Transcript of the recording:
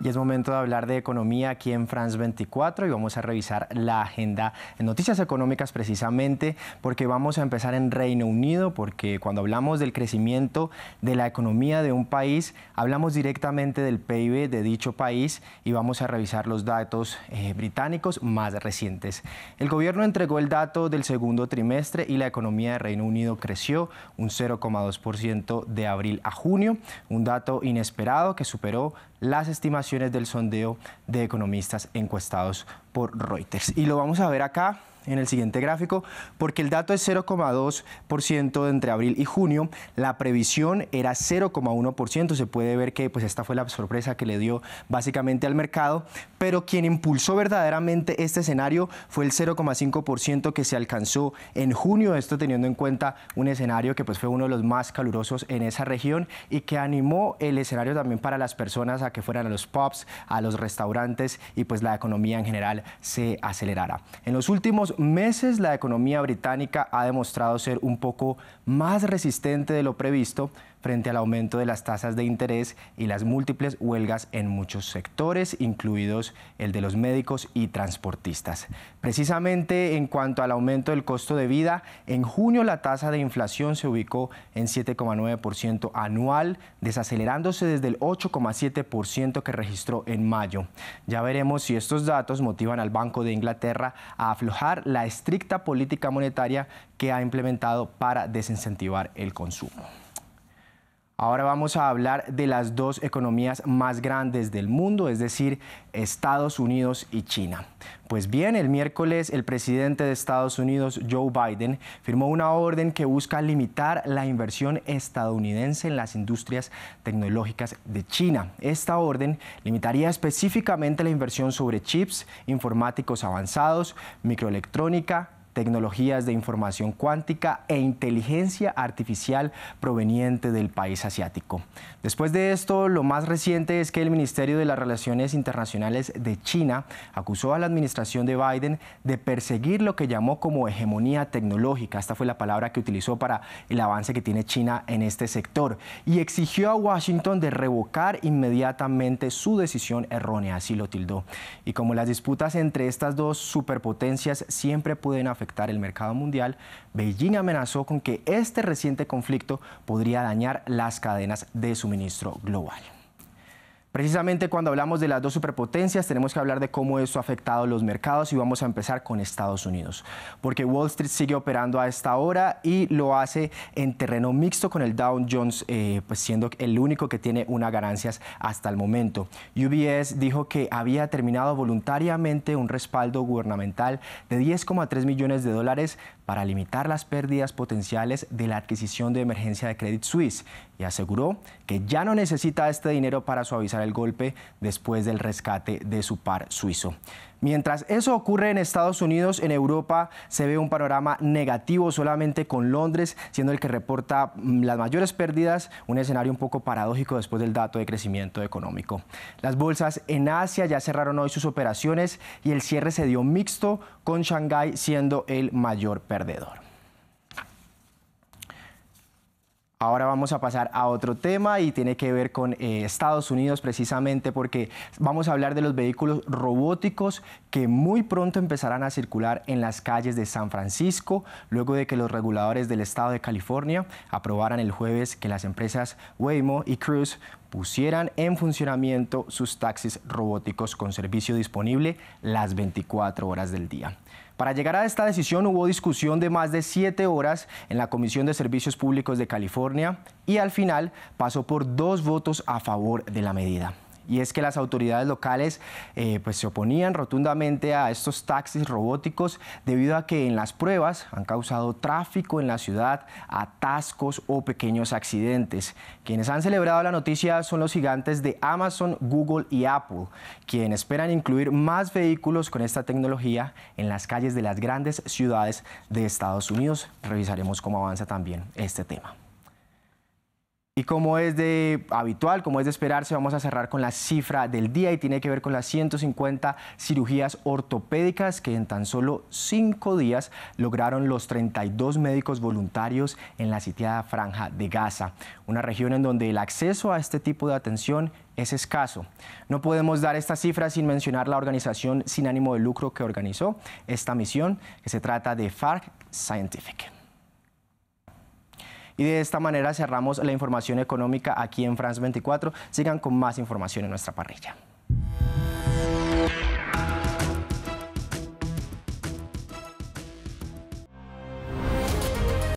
Y es momento de hablar de economía aquí en France 24 y vamos a revisar la agenda en noticias económicas precisamente porque vamos a empezar en Reino Unido, porque cuando hablamos del crecimiento de la economía de un país, hablamos directamente del PIB de dicho país y vamos a revisar los datos británicos más recientes. El gobierno entregó el dato del segundo trimestre y la economía de Reino Unido creció un 0,2% de abril a junio, un dato inesperado que superó las estimaciones del sondeo de economistas encuestados por Reuters. Y lo vamos a ver acá en el siguiente gráfico, porque el dato es 0,2% entre abril y junio, la previsión era 0,1%, se puede ver que pues esta fue la sorpresa que le dio básicamente al mercado, pero quien impulsó verdaderamente este escenario fue el 0,5% que se alcanzó en junio, esto teniendo en cuenta un escenario que pues fue uno de los más calurosos en esa región y que animó el escenario también para las personas a que fueran a los pubs, a los restaurantes y pues la economía en general se acelerara. En los últimos meses la economía británica ha demostrado ser un poco más resistente de lo previsto frente al aumento de las tasas de interés y las múltiples huelgas en muchos sectores, incluidos el de los médicos y transportistas. Precisamente en cuanto al aumento del costo de vida, en junio la tasa de inflación se ubicó en 7,9% anual, desacelerándose desde el 8,7% que registró en mayo. Ya veremos si estos datos motivan al Banco de Inglaterra a aflojar la estricta política monetaria que ha implementado para desincentivar el consumo. Ahora vamos a hablar de las dos economías más grandes del mundo, es decir, Estados Unidos y China. Pues bien, el miércoles el presidente de Estados Unidos, Joe Biden, firmó una orden que busca limitar la inversión estadounidense en las industrias tecnológicas de China. Esta orden limitaría específicamente la inversión sobre chips, informáticos avanzados, microelectrónica, tecnologías de información cuántica e inteligencia artificial proveniente del país asiático. Después de esto, lo más reciente es que el Ministerio de las Relaciones Internacionales de China acusó a la administración de Biden de perseguir lo que llamó como hegemonía tecnológica. Esta fue la palabra que utilizó para el avance que tiene China en este sector y exigió a Washington de revocar inmediatamente su decisión errónea, así lo tildó. Y como las disputas entre estas dos superpotencias siempre pueden afectar el mercado mundial, Beijing amenazó con que este reciente conflicto podría dañar las cadenas de suministro global. Precisamente cuando hablamos de las dos superpotencias tenemos que hablar de cómo esto ha afectado los mercados y vamos a empezar con Estados Unidos, porque Wall Street sigue operando a esta hora y lo hace en terreno mixto con el Dow Jones pues siendo el único que tiene unas ganancias hasta el momento. UBS dijo que había terminado voluntariamente un respaldo gubernamental de 10,3 millones de dólares para limitar las pérdidas potenciales de la adquisición de emergencia de Credit Suisse y aseguró que ya no necesita este dinero para suavizar el golpe después del rescate de su par suizo. Mientras eso ocurre en Estados Unidos, en Europa se ve un panorama negativo solamente con Londres, siendo el que reporta las mayores pérdidas, un escenario un poco paradójico después del dato de crecimiento económico. Las bolsas en Asia ya cerraron hoy sus operaciones y el cierre se dio mixto, con Shanghái siendo el mayor perdedor. Ahora vamos a pasar a otro tema y tiene que ver con Estados Unidos precisamente porque vamos a hablar de los vehículos robóticos que muy pronto empezarán a circular en las calles de San Francisco luego de que los reguladores del estado de California aprobaran el jueves que las empresas Waymo y Cruise pusieran en funcionamiento sus taxis robóticos con servicio disponible las 24 horas del día. Para llegar a esta decisión hubo discusión de más de 7 horas en la Comisión de Servicios Públicos de California y al final pasó por 2 votos a favor de la medida. Y es que las autoridades locales pues se oponían rotundamente a estos taxis robóticos debido a que en las pruebas han causado tráfico en la ciudad, atascos o pequeños accidentes. Quienes han celebrado la noticia son los gigantes de Amazon, Google y Apple, quienes esperan incluir más vehículos con esta tecnología en las calles de las grandes ciudades de Estados Unidos. Revisaremos cómo avanza también este tema. Y como es de habitual, como es de esperarse, vamos a cerrar con la cifra del día y tiene que ver con las 150 cirugías ortopédicas que en tan solo 5 días lograron los 32 médicos voluntarios en la sitiada Franja de Gaza, una región en donde el acceso a este tipo de atención es escaso. No podemos dar esta cifra sin mencionar la organización sin ánimo de lucro que organizó esta misión, que se trata de FARC Scientific. Y de esta manera cerramos la información económica aquí en France 24. Sigan con más información en nuestra parrilla.